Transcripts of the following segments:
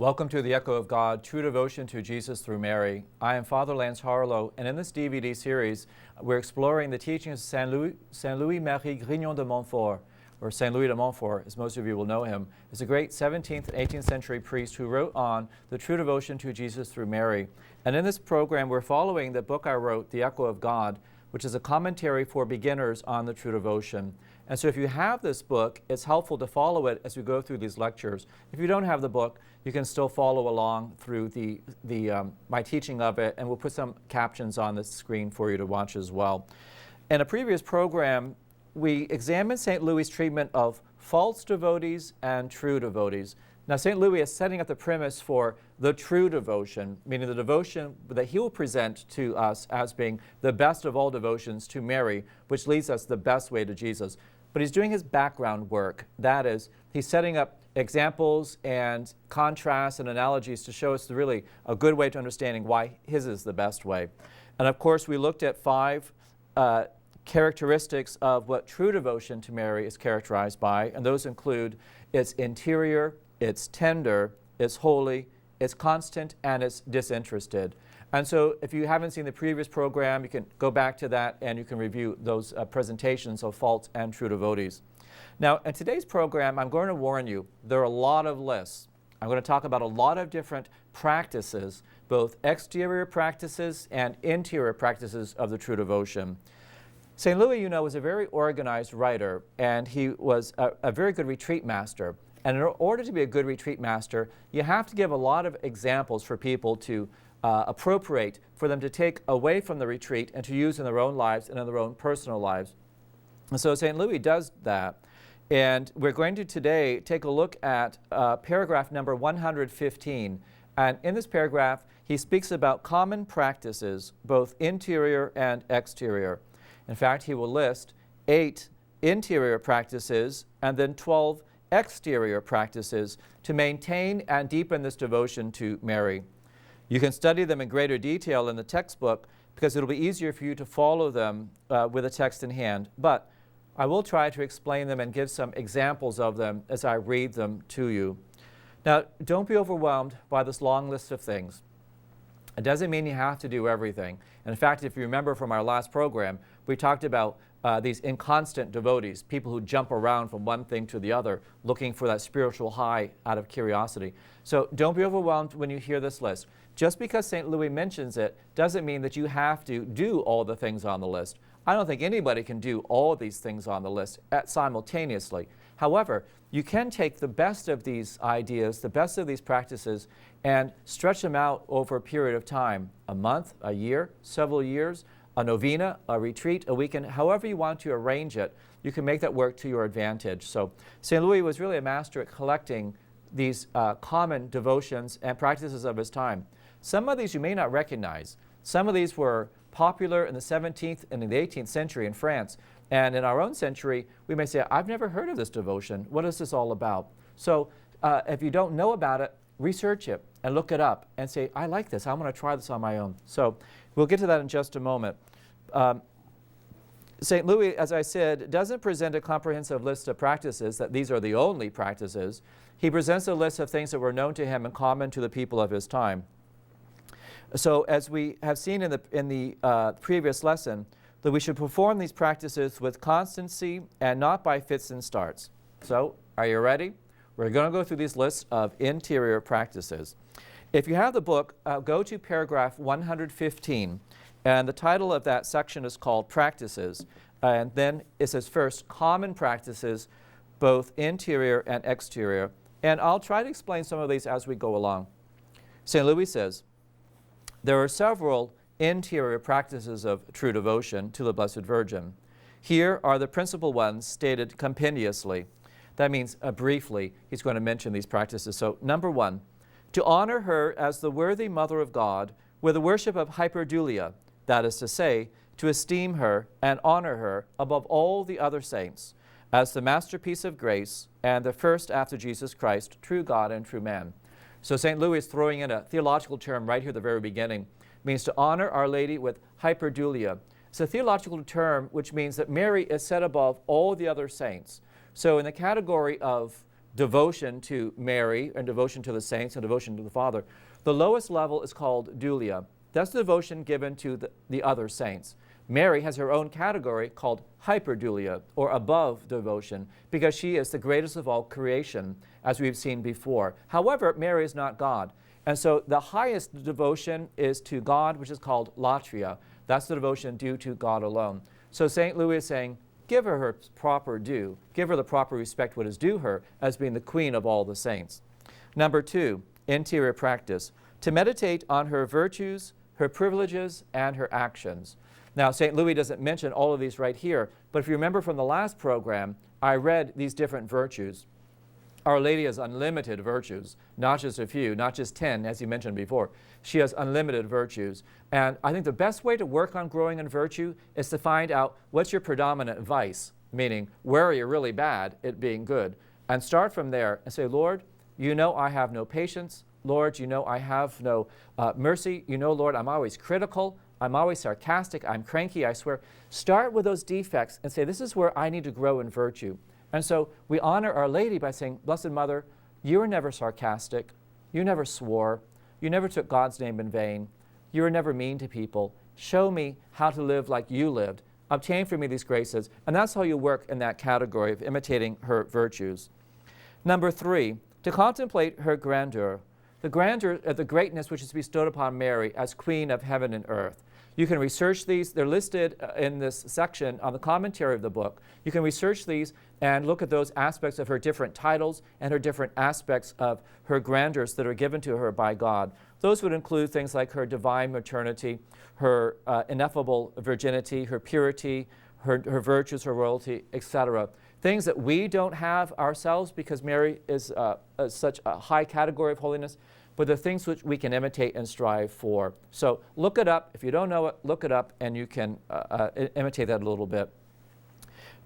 Welcome to the Echo of God, True Devotion to Jesus through Mary. I am Father Lance Harlow, and in this DVD series, we're exploring the teachings of Saint Louis-Marie Grignon de Montfort, or Saint Louis de Montfort, as most of you will know him, is a great 17th and 18th century priest who wrote on the true devotion to Jesus through Mary. And in this program, we're following the book I wrote, The Echo of God, which is a commentary for beginners on the true devotion. And so if you have this book, it's helpful to follow it as we go through these lectures. If you don't have the book, you can still follow along through my teaching of it, and we'll put some captions on the screen for you to watch as well. In a previous program, we examined St. Louis' treatment of false devotees and true devotees. Now, St. Louis is setting up the premise for the true devotion, meaning the devotion that he will present to us as being the best of all devotions to Mary, which leads us the best way to Jesus. But he's doing his background work. That is, he's setting up examples and contrasts and analogies to show us really a good way to understanding why his is the best way. And of course, we looked at 5 characteristics of what true devotion to Mary is characterized by, and those include its interior, it's tender, it's holy, it's constant, and it's disinterested. And so if you haven't seen the previous program, you can go back to that and you can review those presentations of false and true devotees. Now, in today's program, I'm going to warn you, there are a lot of lists. I'm going to talk about a lot of different practices, both exterior practices and interior practices of the true devotion. St. Louis, you know, was a very organized writer, and he was a very good retreat master. And in order to be a good retreat master, you have to give a lot of examples for people to appropriate, for them to take away from the retreat and to use in their own lives and in their own personal lives. And so St. Louis does that. And we're going to today take a look at paragraph number 115. And in this paragraph, he speaks about common practices, both interior and exterior. In fact, he will list 8 interior practices and then 12 exterior practices to maintain and deepen this devotion to Mary. You can study them in greater detail in the textbook because it'll be easier for you to follow them with a text in hand. But I will try to explain them and give some examples of them as I read them to you. Now, don't be overwhelmed by this long list of things. It doesn't mean you have to do everything. And in fact, if you remember from our last program, we talked about these inconstant devotees, people who jump around from one thing to the other, looking for that spiritual high out of curiosity. So don't be overwhelmed when you hear this list. Just because St. Louis mentions it doesn't mean that you have to do all the things on the list. I don't think anybody can do all these things on the list simultaneously. However, you can take the best of these ideas, the best of these practices, and stretch them out over a period of time, a month, a year, several years, a novena, a retreat, a weekend, however you want to arrange it, you can make that work to your advantage. So St. Louis was really a master at collecting these common devotions and practices of his time. Some of these you may not recognize. Some of these were popular in the 17th and in the 18th century in France. And in our own century, we may say, I've never heard of this devotion. What is this all about? So if you don't know about it, research it and look it up and say, I like this. I'm going to try this on my own. So we'll get to that in just a moment. St. Louis, as I said, doesn't present a comprehensive list of practices, that these are the only practices. He presents a list of things that were known to him and common to the people of his time. So as we have seen in the previous lesson, that we should perform these practices with constancy and not by fits and starts. So are you ready? We're going to go through these lists of interior practices. If you have the book, go to paragraph 115, and the title of that section is called Practices. And then it says first, common practices, both interior and exterior. And I'll try to explain some of these as we go along. St. Louis says, there are several interior practices of true devotion to the Blessed Virgin. Here are the principal ones stated compendiously. That means briefly, he's going to mention these practices. So number 1, to honor her as the worthy Mother of God with the worship of hyperdulia, that is to say, to esteem her and honor her above all the other saints, as the masterpiece of grace and the first after Jesus Christ, true God and true man. So St. Louis is throwing in a theological term right here at the very beginning. It means to honor Our Lady with hyperdulia. It's a theological term which means that Mary is set above all the other saints. So in the category of devotion to Mary and devotion to the saints and devotion to the Father. The lowest level is called dulia. That's the devotion given to the other saints. Mary has her own category called hyperdulia, or above devotion, because she is the greatest of all creation, as we've seen before. However, Mary is not God. And so the highest devotion is to God, which is called latria. That's the devotion due to God alone. So St. Louis is saying, give her her proper due. Give her the proper respect what is due her as being the queen of all the saints. Number 2, interior practice. To meditate on her virtues, her privileges, and her actions. Now, St. Louis doesn't mention all of these right here, but if you remember from the last program, I read these different virtues. Our Lady has unlimited virtues, not just a few, not just 10, as he mentioned before. She has unlimited virtues. And I think the best way to work on growing in virtue is to find out what's your predominant vice, meaning where are you really bad at being good, and start from there and say, Lord, you know I have no patience. Lord, you know I have no mercy. You know, Lord, I'm always critical. I'm always sarcastic. I'm cranky, I swear. Start with those defects and say, this is where I need to grow in virtue. And so we honor Our Lady by saying, Blessed Mother, you were never sarcastic. You never swore. You never took God's name in vain. You were never mean to people. Show me how to live like you lived. Obtain for me these graces. And that's how you work in that category of imitating her virtues. Number 3, to contemplate her grandeur. The grandeur, the greatness which is bestowed upon Mary as Queen of heaven and earth. You can research these. They're listed in this section on the commentary of the book. You can research these and look at those aspects of her different titles and her different aspects of her grandeurs that are given to her by God. Those would include things like her divine maternity, her ineffable virginity, her purity, her virtues, her royalty, etc. Things that we don't have ourselves because Mary is such a high category of holiness, but the things which we can imitate and strive for. So look it up. If you don't know it, look it up, and you can imitate that a little bit.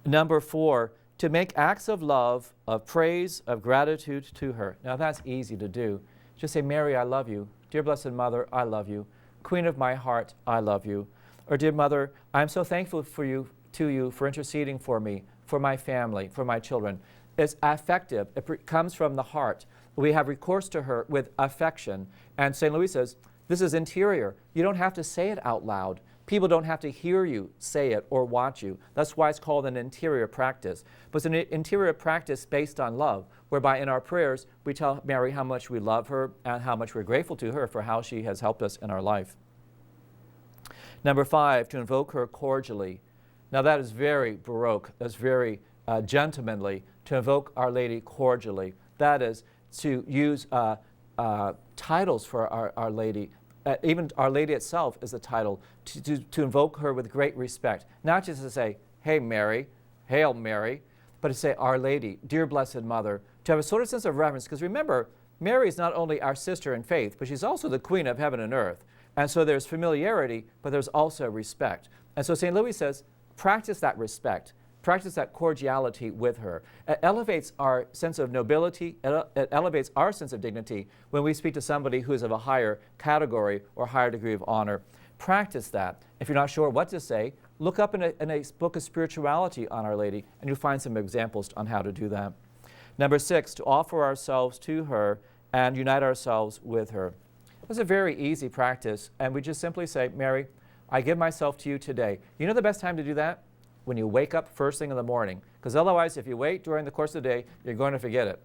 Number 4, to make acts of love, of praise, of gratitude to her. Now that's easy to do. Just say, Mary, I love you. Dear Blessed Mother, I love you. Queen of my heart, I love you. Or, dear Mother, I'm so thankful to you for interceding for me, for my family, for my children. It's affective. It comes from the heart. We have recourse to her with affection. And St. Louis says, this is interior. You don't have to say it out loud. People don't have to hear you say it or watch you. That's why it's called an interior practice. But it's an interior practice based on love, whereby in our prayers we tell Mary how much we love her and how much we're grateful to her for how she has helped us in our life. Number 5, to invoke her cordially. Now that is very Baroque. That's very gentlemanly, to invoke Our Lady cordially. That is to use titles for Our Lady. Even Our Lady itself is a title, to invoke her with great respect. Not just to say, hey Mary, Hail Mary, but to say, Our Lady, dear Blessed Mother, to have a sort of sense of reverence. Because remember, Mary is not only our sister in faith, but she's also the Queen of heaven and earth. And so there's familiarity, but there's also respect. And so St. Louis says, practice that respect. Practice that cordiality with her. It elevates our sense of nobility. It elevates our sense of dignity when we speak to somebody who is of a higher category or higher degree of honor. Practice that. If you're not sure what to say, look up in a book of spirituality on Our Lady, and you'll find some examples on how to do that. Number 6, to offer ourselves to her and unite ourselves with her. It's a very easy practice, and we just simply say, Mary, I give myself to you today. You know the best time to do that? When you wake up first thing in the morning. Because otherwise, if you wait during the course of the day, you're going to forget it.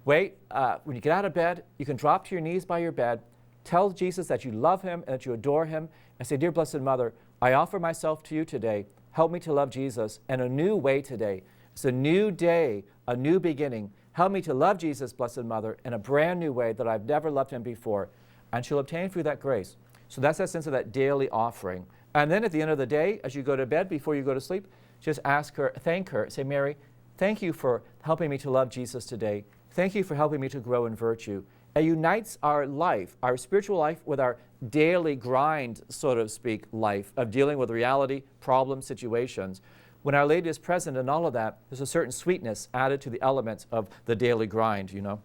Wait, when you get out of bed, you can drop to your knees by your bed, tell Jesus that you love him and that you adore him, and say, Dear Blessed Mother, I offer myself to you today. Help me to love Jesus in a new way today. It's a new day, a new beginning. Help me to love Jesus, Blessed Mother, in a brand new way that I've never loved him before. And she'll obtain for you that grace. So that's that sense of that daily offering. And then at the end of the day, as you go to bed, before you go to sleep, just ask her, thank her, say, Mary, thank you for helping me to love Jesus today. Thank you for helping me to grow in virtue. It unites our life, our spiritual life, with our daily grind, so to speak, life of dealing with reality, problems, situations. When Our Lady is present in all of that, there's a certain sweetness added to the elements of the daily grind, you know.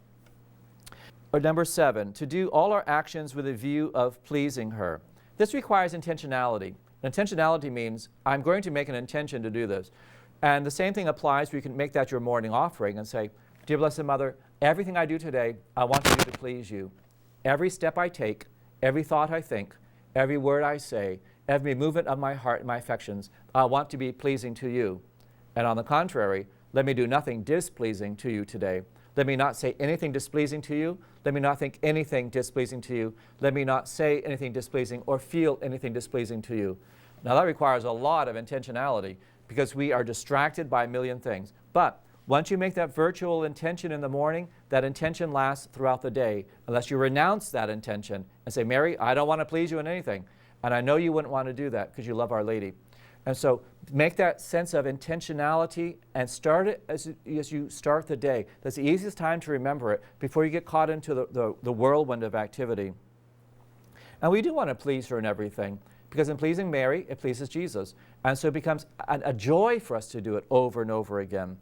Or number 7, to do all our actions with a view of pleasing her. This requires intentionality. Intentionality means I'm going to make an intention to do this. And the same thing applies where you can make that your morning offering and say, Dear Blessed Mother, everything I do today, I want to do to please you. Every step I take, every thought I think, every word I say, every movement of my heart and my affections, I want to be pleasing to you. And on the contrary, let me do nothing displeasing to you today. Let me not say anything displeasing to you. Let me not think anything displeasing to you. Let me not say anything displeasing or feel anything displeasing to you. Now that requires a lot of intentionality because we are distracted by a million things. But once you make that virtual intention in the morning, that intention lasts throughout the day, unless you renounce that intention and say, Mary, I don't want to please you in anything. And I know you wouldn't want to do that because you love Our Lady. And so make that sense of intentionality and start it as you start the day. That's the easiest time to remember it before you get caught into the whirlwind of activity. And we do want to please her in everything, because in pleasing Mary, it pleases Jesus. And so it becomes a joy for us to do it over and over again.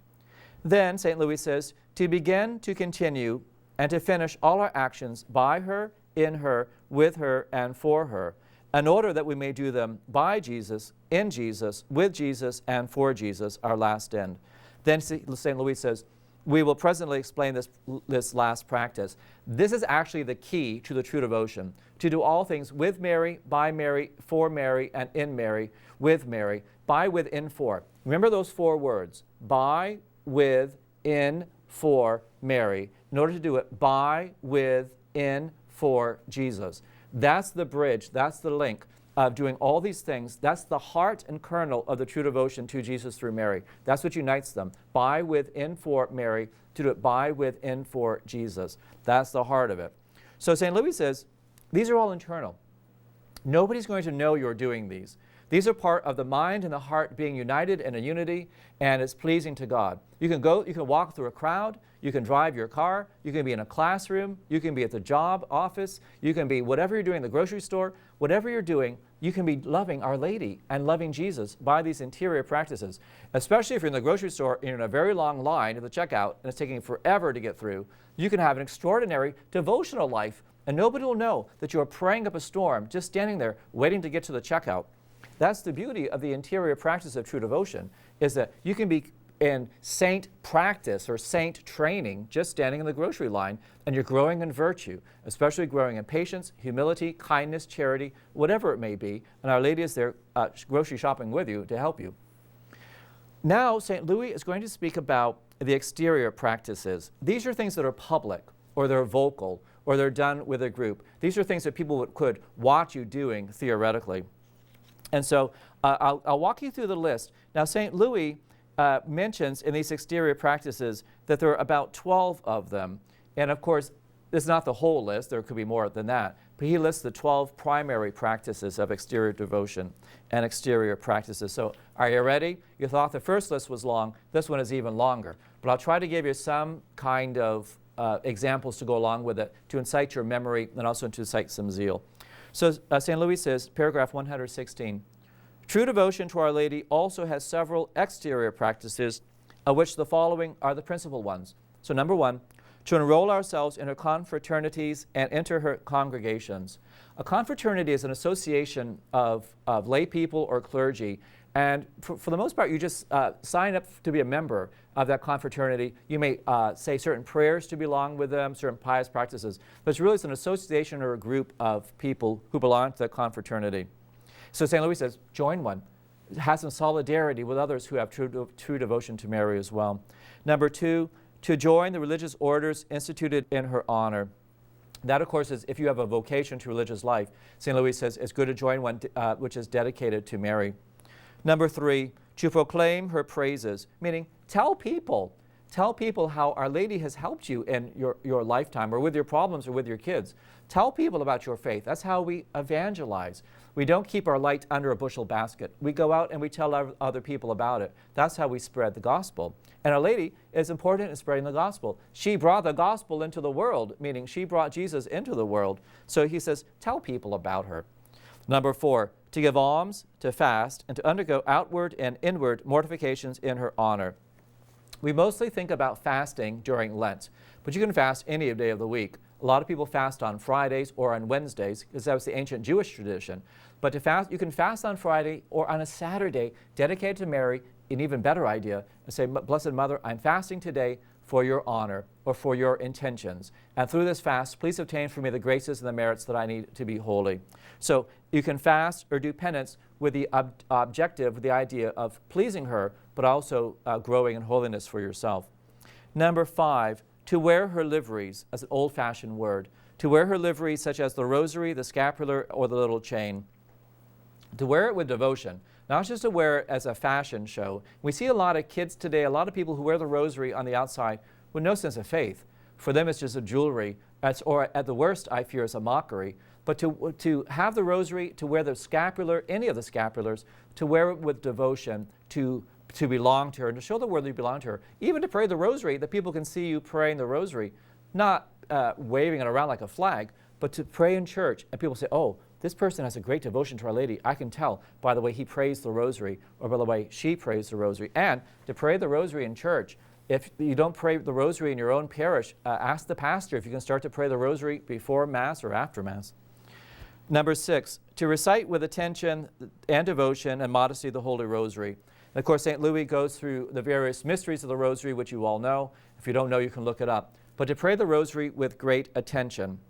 Then, St. Louis says, to begin, to continue, and to finish all our actions by her, in her, with her, and for her, in order that we may do them by Jesus, in Jesus, with Jesus, and for Jesus, our last end. Then St. Louis says, we will presently explain this last practice. This is actually the key to the true devotion, to do all things with Mary, by Mary, for Mary, and in Mary, with Mary, by, with, in, for. Remember those 4 words, by, with, in, for Mary, in order to do it by, with, in, for Jesus. That's the bridge, that's the link of doing all these things. That's the heart and kernel of the true devotion to Jesus through Mary. That's what unites them. By, with, in, for Mary, to do it by, with, in, for Jesus. That's the heart of it. So St. Louis says, these are all internal. Nobody's going to know you're doing these. These are part of the mind and the heart being united in a unity, and it's pleasing to God. You can walk through a crowd, you can drive your car, you can be in a classroom, you can be at the job office, you can be whatever you're doing in the grocery store, whatever you're doing, you can be loving Our Lady and loving Jesus by these interior practices. Especially if you're in the grocery store and you're in a very long line at the checkout and it's taking forever to get through, you can have an extraordinary devotional life and nobody will know that you're praying up a storm just standing there waiting to get to the checkout. That's the beauty of the interior practice of true devotion, is that you can be in saint practice or saint training just standing in the grocery line, and you're growing in virtue, especially growing in patience, humility, kindness, charity, whatever it may be, and Our Lady is there grocery shopping with you to help you. Now, St. Louis is going to speak about the exterior practices. These are things that are public, or they're vocal, or they're done with a group. These are things that people could watch you doing theoretically. And so I'll walk you through the list. Now, St. Louis mentions in these exterior practices that there are about 12 of them. And of course, this is not the whole list. There could be more than that. But he lists the 12 primary practices of exterior devotion and exterior practices. So are you ready? You thought the first list was long. This one is even longer. But I'll try to give you some kind of examples to go along with it to incite your memory and also to incite some zeal. So St. Louis says, paragraph 116, true devotion to Our Lady also has several exterior practices, of which the following are the principal ones. So number 1, to enroll ourselves in her confraternities and enter her congregations. A confraternity is an association of lay people or clergy, and for the most part, you just sign up to be a member of that confraternity. You may say certain prayers to belong with them, certain pious practices, but it's really an association or a group of people who belong to the confraternity. So St. Louis says, join one. Have some solidarity with others who have true devotion to Mary as well. Number 2, to join the religious orders instituted in her honor. That, of course, is if you have a vocation to religious life. St. Louis says it's good to join one which is dedicated to Mary. Number 3, to proclaim her praises, meaning tell people how Our Lady has helped you in your lifetime or with your problems or with your kids. Tell people about your faith. That's how we evangelize. We don't keep our light under a bushel basket. We go out and we tell other people about it. That's how we spread the gospel. And Our Lady is important in spreading the gospel. She brought the gospel into the world, meaning she brought Jesus into the world. So he says, tell people about her. Number 4, to give alms, to fast, and to undergo outward and inward mortifications in her honor. We mostly think about fasting during Lent, but you can fast any day of the week. A lot of people fast on Fridays or on Wednesdays, because that was the ancient Jewish tradition. But to fast, you can fast on Friday or on a Saturday dedicated to Mary, an even better idea, and say, Blessed Mother, I'm fasting today for your honor or for your intentions. And through this fast, please obtain for me the graces and the merits that I need to be holy. So you can fast or do penance with the objective, with the idea of pleasing her, but also growing in holiness for yourself. Number 5, to wear her liveries, as an old-fashioned word. To wear her liveries such as the rosary, the scapular, or the little chain. To wear it with devotion, not just to wear it as a fashion show. We see a lot of kids today, a lot of people who wear the rosary on the outside with no sense of faith. For them, it's just a jewelry, or at the worst, I fear, it's a mockery. But to have the rosary, to wear the scapular, any of the scapulars, to wear it with devotion, to belong to her, and to show the world that you belong to her. Even to pray the rosary, that people can see you praying the rosary, not waving it around like a flag, but to pray in church. And people say, oh, this person has a great devotion to Our Lady. I can tell by the way he prays the rosary, or by the way she prays the rosary. And to pray the rosary in church, if you don't pray the rosary in your own parish, ask the pastor if you can start to pray the rosary before Mass or after Mass. Number 6, to recite with attention and devotion and modesty the Holy Rosary. And of course, St. Louis goes through the various mysteries of the Rosary, which you all know. If you don't know, you can look it up. But to pray the Rosary with great attention.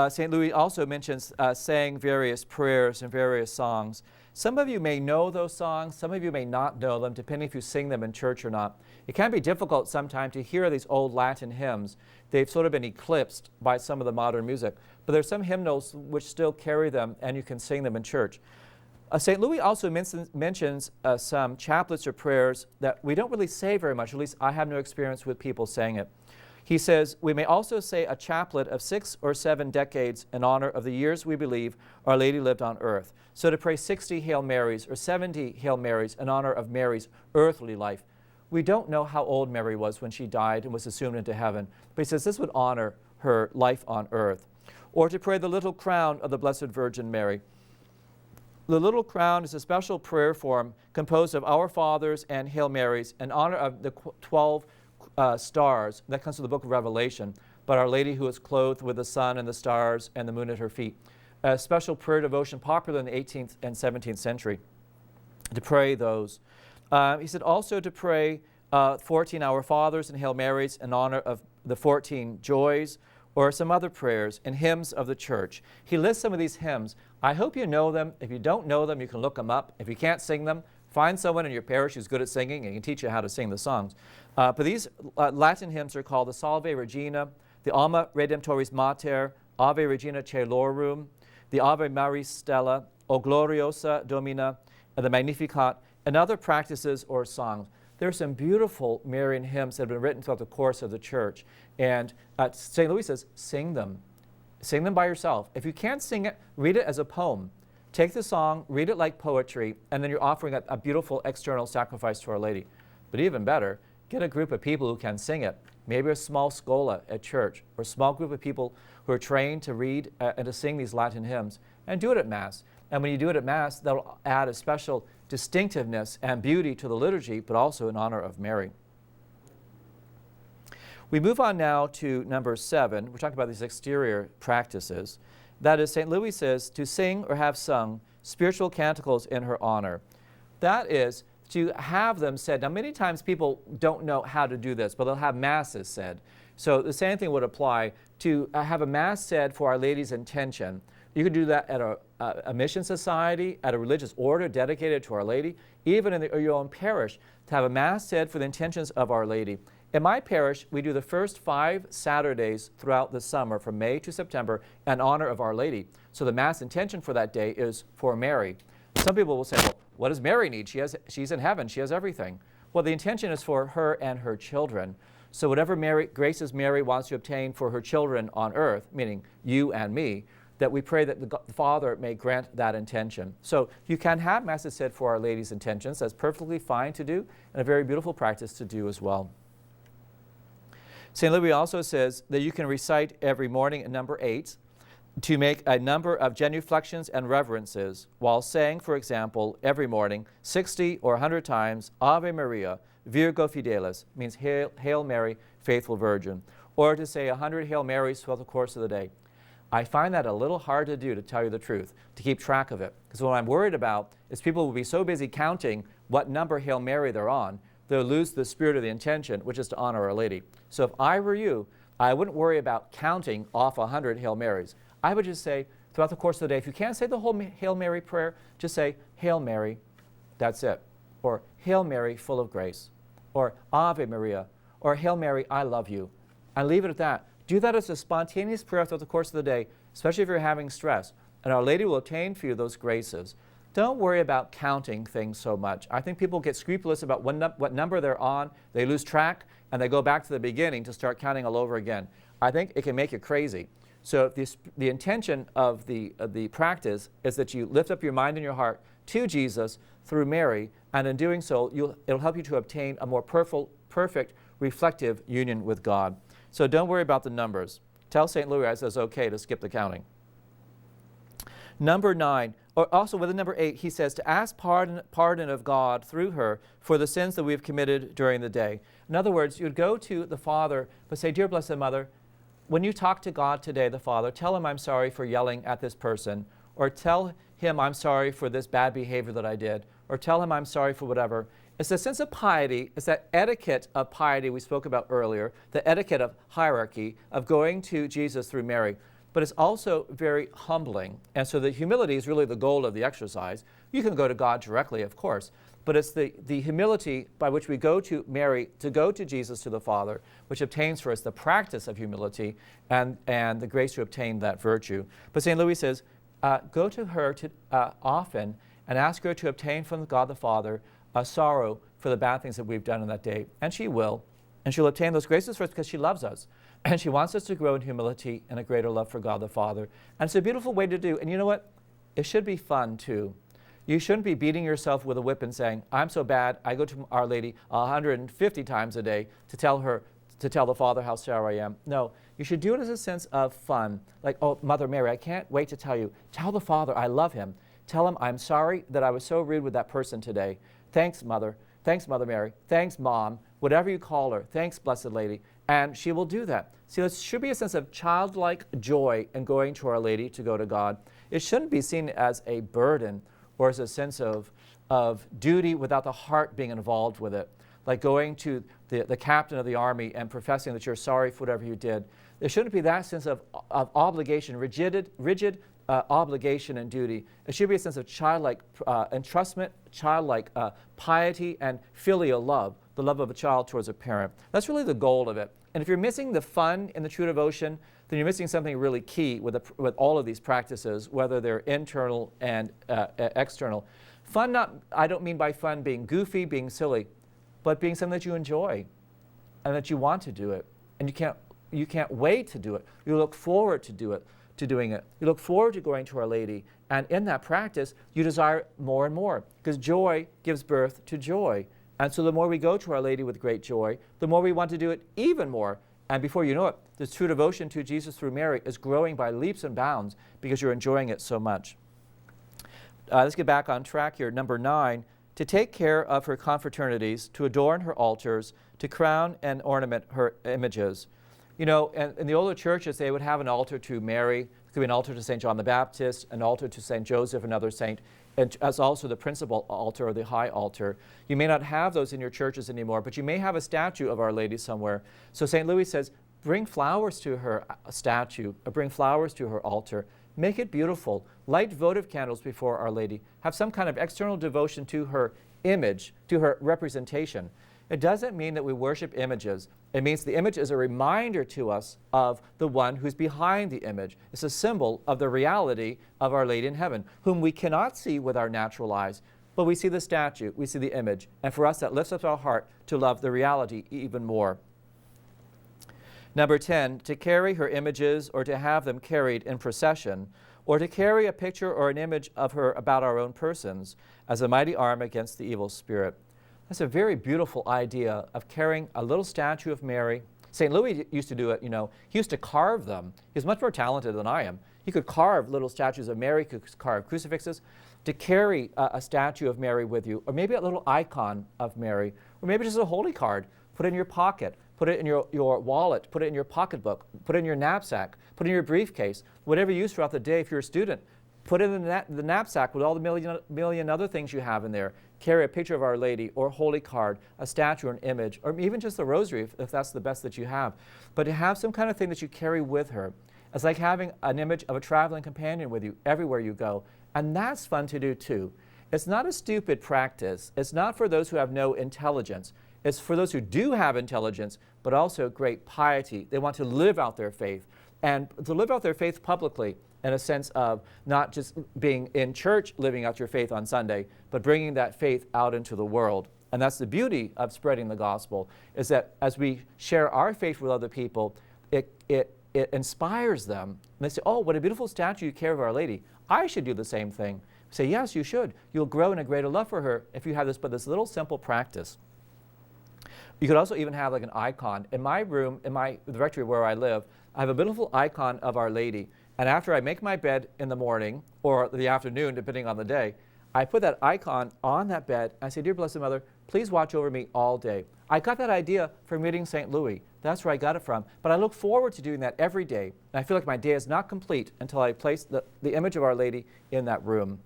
St. Louis also mentions saying various prayers and various songs. Some of you may know those songs, some of you may not know them, depending if you sing them in church or not. It can be difficult sometimes to hear these old Latin hymns. They've sort of been eclipsed by some of the modern music. But there's some hymnals which still carry them, and you can sing them in church. St. Louis also mentions some chaplets or prayers that we don't really say very much, at least I have no experience with people saying it. He says, we may also say a chaplet of 6 or 7 decades in honor of the years we believe Our Lady lived on earth. So to pray 60 Hail Marys or 70 Hail Marys in honor of Mary's earthly life. We don't know how old Mary was when she died and was assumed into heaven, but he says this would honor her life on earth. Or to pray the Little Crown of the Blessed Virgin Mary. The Little Crown is a special prayer form composed of Our Fathers and Hail Marys in honor of the 12 stars. That comes from the book of Revelation, but Our Lady who is clothed with the sun and the stars and the moon at her feet. A special prayer devotion popular in the 18th and 17th century. To pray those. He said also to pray 14 Our Fathers and Hail Marys in honor of the 14 joys, or some other prayers and hymns of the church. He lists some of these hymns. I hope you know them. If you don't know them, you can look them up. If you can't sing them, find someone in your parish who's good at singing and can teach you how to sing the songs. But these Latin hymns are called the Salve Regina, the Alma Redemptoris Mater, Ave Regina Caelorum, the Ave Maris Stella, O Gloriosa Domina, and the Magnificat, and other practices or songs. There are some beautiful Marian hymns that have been written throughout the course of the church. And St. Louis says, sing them. Sing them by yourself. If you can't sing it, read it as a poem. Take the song, read it like poetry, and then you're offering a beautiful external sacrifice to Our Lady. But even better, get a group of people who can sing it. Maybe a small schola at church, or a small group of people who are trained to read and to sing these Latin hymns, and do it at Mass. And when you do it at Mass, that'll add a special distinctiveness and beauty to the liturgy, but also in honor of Mary. We move on now to number 7. We're talking about these exterior practices. That is, St. Louis says, to sing or have sung spiritual canticles in her honor. That is, to have them said. Now, many times people don't know how to do this, but they'll have Masses said. So the same thing would apply to have a Mass said for Our Lady's intention. You can do that at a mission society, at a religious order dedicated to Our Lady, even in your own parish, to have a Mass said for the intentions of Our Lady. In my parish, we do the first 5 Saturdays throughout the summer, from May to September, in honor of Our Lady. So the Mass intention for that day is for Mary. Some people will say, well, what does Mary need? She's in heaven. She has everything. Well, the intention is for her and her children. So whatever graces Mary wants to obtain for her children on earth, meaning you and me, that we pray that the Father may grant that intention. So you can have Masses said for Our Lady's intentions. That's perfectly fine to do, and a very beautiful practice to do as well. St. Louis also says that you can recite every morning in number 8 to make a number of genuflections and reverences while saying, for example, every morning 60 or 100 times Ave Maria, Virgo Fidelis, means Hail Mary, Faithful Virgin, or to say 100 Hail Marys throughout the course of the day. I find that a little hard to do, to tell you the truth, to keep track of it. Because what I'm worried about is people will be so busy counting what number Hail Mary they're on they'll lose the spirit of the intention, which is to honor Our Lady. So if I were you, I wouldn't worry about counting off 100 Hail Marys. I would just say, throughout the course of the day, if you can't say the whole Hail Mary prayer, just say, Hail Mary, that's it. Or Hail Mary, full of grace. Or Ave Maria. Or Hail Mary, I love you. And leave it at that. Do that as a spontaneous prayer throughout the course of the day, especially if you're having stress. And Our Lady will obtain for you those graces. Don't worry about counting things so much. I think people get scrupulous about what number they're on. They lose track, and they go back to the beginning to start counting all over again. I think it can make you crazy. So the intention of the practice is that you lift up your mind and your heart to Jesus through Mary, and in doing so, it'll help you to obtain a more perfect, reflective union with God. So don't worry about the numbers. Tell St. Louis it's okay to skip the counting. Number 9, or also with the number 8, he says to ask pardon of God through her for the sins that we have committed during the day. In other words, you'd go to the Father, but say, Dear Blessed Mother, when you talk to God today, the Father, tell him I'm sorry for yelling at this person, or tell him I'm sorry for this bad behavior that I did, or tell him I'm sorry for whatever. It's a sense of piety. It's that etiquette of piety we spoke about earlier, the etiquette of hierarchy, of going to Jesus through Mary. But it's also very humbling. And so the humility is really the goal of the exercise. You can go to God directly, of course, but it's the humility by which we go to Mary, to go to Jesus, to the Father, which obtains for us the practice of humility and the grace to obtain that virtue. But St. Louis says, go to her often and ask her to obtain from God the Father a sorrow for the bad things that we've done in that day. And she will. And she'll obtain those graces for us because she loves us. And she wants us to grow in humility and a greater love for God the Father. And it's a beautiful way to do. And you know what? It should be fun, too. You shouldn't be beating yourself with a whip and saying, I'm so bad, I go to Our Lady 150 times a day to tell the Father how sorry I am. No, you should do it as a sense of fun. Like, oh, Mother Mary, I can't wait to tell you. Tell the Father I love him. Tell him I'm sorry that I was so rude with that person today. Thanks, Mother. Thanks, Mother Mary. Thanks, Mom. Whatever you call her. Thanks, Blessed Lady. And she will do that. See, there should be a sense of childlike joy in going to Our Lady to go to God. It shouldn't be seen as a burden or as a sense of duty without the heart being involved with it. Like going to the captain of the army and professing that you're sorry for whatever you did. There shouldn't be that sense of obligation, rigid obligation and duty. It should be a sense of childlike entrustment, childlike piety, and filial love, the love of a child towards a parent. That's really the goal of it. And if you're missing the fun in the true devotion, then you're missing something really key with all of these practices, whether they're internal and external. Fun, I don't mean by fun being goofy, being silly, but being something that you enjoy and that you want to do it. And you can't wait to do it. You look forward to doing it. You look forward to going to Our Lady. And in that practice, you desire more and more, because joy gives birth to joy. And so the more we go to Our Lady with great joy, the more we want to do it even more. And before you know it, this true devotion to Jesus through Mary is growing by leaps and bounds because you're enjoying it so much. Let's get back on track here. Number 9, to take care of her confraternities, to adorn her altars, to crown and ornament her images. You know, in the older churches, they would have an altar to Mary. It could be an altar to St. John the Baptist, an altar to St. Joseph, another saint, and as also the principal altar or the high altar. You may not have those in your churches anymore, but you may have a statue of Our Lady somewhere. So St. Louis says, bring flowers to her statue, or bring flowers to her altar. Make it beautiful. Light votive candles before Our Lady. Have some kind of external devotion to her image, to her representation. It doesn't mean that we worship images. It means the image is a reminder to us of the one who's behind the image. It's a symbol of the reality of Our Lady in heaven, whom we cannot see with our natural eyes, but we see the statue, we see the image. And for us, that lifts up our heart to love the reality even more. Number 10, to carry her images or to have them carried in procession, or to carry a picture or an image of her about our own persons as a mighty arm against the evil spirit. That's a very beautiful idea of carrying a little statue of Mary. St. Louis used to do it, you know. He used to carve them. He's much more talented than I am. He could carve little statues of Mary, could carve crucifixes. To carry a statue of Mary with you, or maybe a little icon of Mary, or maybe just a holy card, put it in your pocket, put it in your wallet, put it in your pocketbook, put it in your knapsack, put it in your briefcase, whatever you use throughout the day if you're a student. Put it in the knapsack with all the million other things you have in there. carry a picture of Our Lady or a holy card, a statue or an image, or even just the rosary if that's the best that you have. But to have some kind of thing that you carry with her. It's like having an image of a traveling companion with you everywhere you go. And that's fun to do too. It's not a stupid practice. It's not for those who have no intelligence. It's for those who do have intelligence, but also great piety. They want to live out their faith, and to live out their faith publicly in a sense of not just being in church, living out your faith on Sunday, but bringing that faith out into the world. And that's the beauty of spreading the gospel, is that as we share our faith with other people, it inspires them. And they say, oh, what a beautiful statue you carry of Our Lady. I should do the same thing. Say, yes, you should. You'll grow in a greater love for her if you have this little simple practice. You could also even have like an icon. In my room, in the rectory where I live, I have a beautiful icon of Our Lady. And after I make my bed in the morning or the afternoon, depending on the day, I put that icon on that bed. And I say, dear Blessed Mother, please watch over me all day. I got that idea from reading St. Louis. That's where I got it from. But I look forward to doing that every day. And I feel like my day is not complete until I place the image of Our Lady in that room.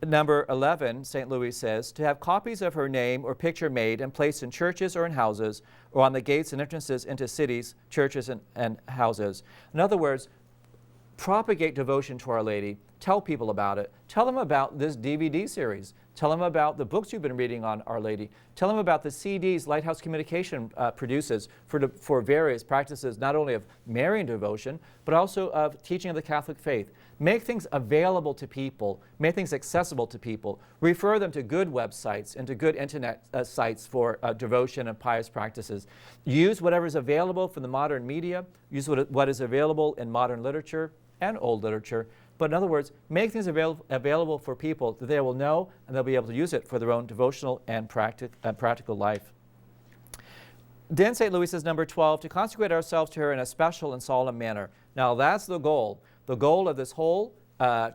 Number 11, St. Louis says, to have copies of her name or picture made and placed in churches or in houses, or on the gates and entrances into cities, churches, and houses. In other words, propagate devotion to Our Lady. Tell people about it. Tell them about this DVD series. Tell them about the books you've been reading on Our Lady. Tell them about the CDs Lighthouse Communication produces for various practices, not only of Marian devotion, but also of teaching of the Catholic faith. Make things available to people. Make things accessible to people. Refer them to good websites and to good internet sites for devotion and pious practices. Use whatever is available from the modern media. Use what is available in modern literature and old literature. But in other words, make things available for people that they will know and they'll be able to use it for their own devotional and practical life. Then St. Louis says, number 12, to consecrate ourselves to her in a special and solemn manner. Now that's the goal. The goal of this whole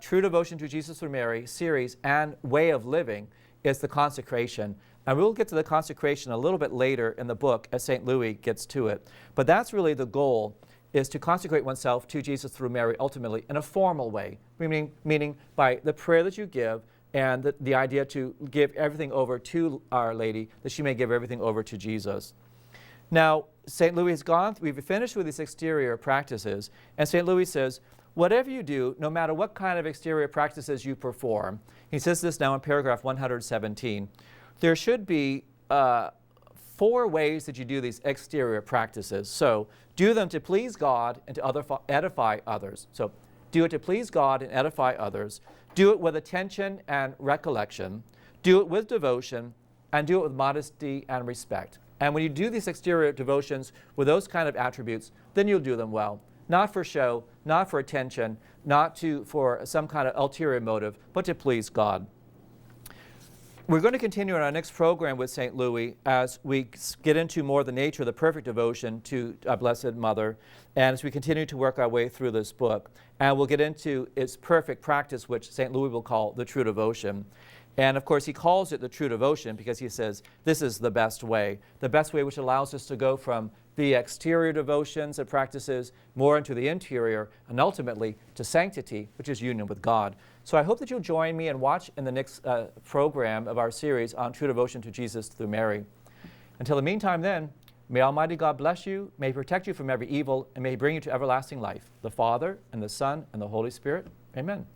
True Devotion to Jesus through Mary series and way of living is the consecration. And we'll get to the consecration a little bit later in the book as St. Louis gets to it. But that's really the goal, is to consecrate oneself to Jesus through Mary ultimately in a formal way, meaning by the prayer that you give and the idea to give everything over to Our Lady, that she may give everything over to Jesus. Now, St. Louis has we've finished with these exterior practices, and St. Louis says, whatever you do, no matter what kind of exterior practices you perform, he says this now in paragraph 117, there should be 4 ways that you do these exterior practices. So, do them to please God and to edify others. So, do it to please God and edify others. Do it with attention and recollection. Do it with devotion, and do it with modesty and respect. And when you do these exterior devotions with those kind of attributes, then you'll do them well. Not for show, not for attention, not for some kind of ulterior motive, but to please God. We're going to continue in our next program with St. Louis as we get into more the nature of the perfect devotion to our Blessed Mother, and as we continue to work our way through this book. And we'll get into its perfect practice, which St. Louis will call the true devotion. And of course, he calls it the true devotion because he says this is the best way which allows us to go from the exterior devotions and practices more into the interior and ultimately to sanctity, which is union with God. So I hope that you'll join me and watch in the next program of our series on true devotion to Jesus through Mary. Until the meantime then, may Almighty God bless you, may He protect you from every evil, and may He bring you to everlasting life. The Father, and the Son, and the Holy Spirit. Amen.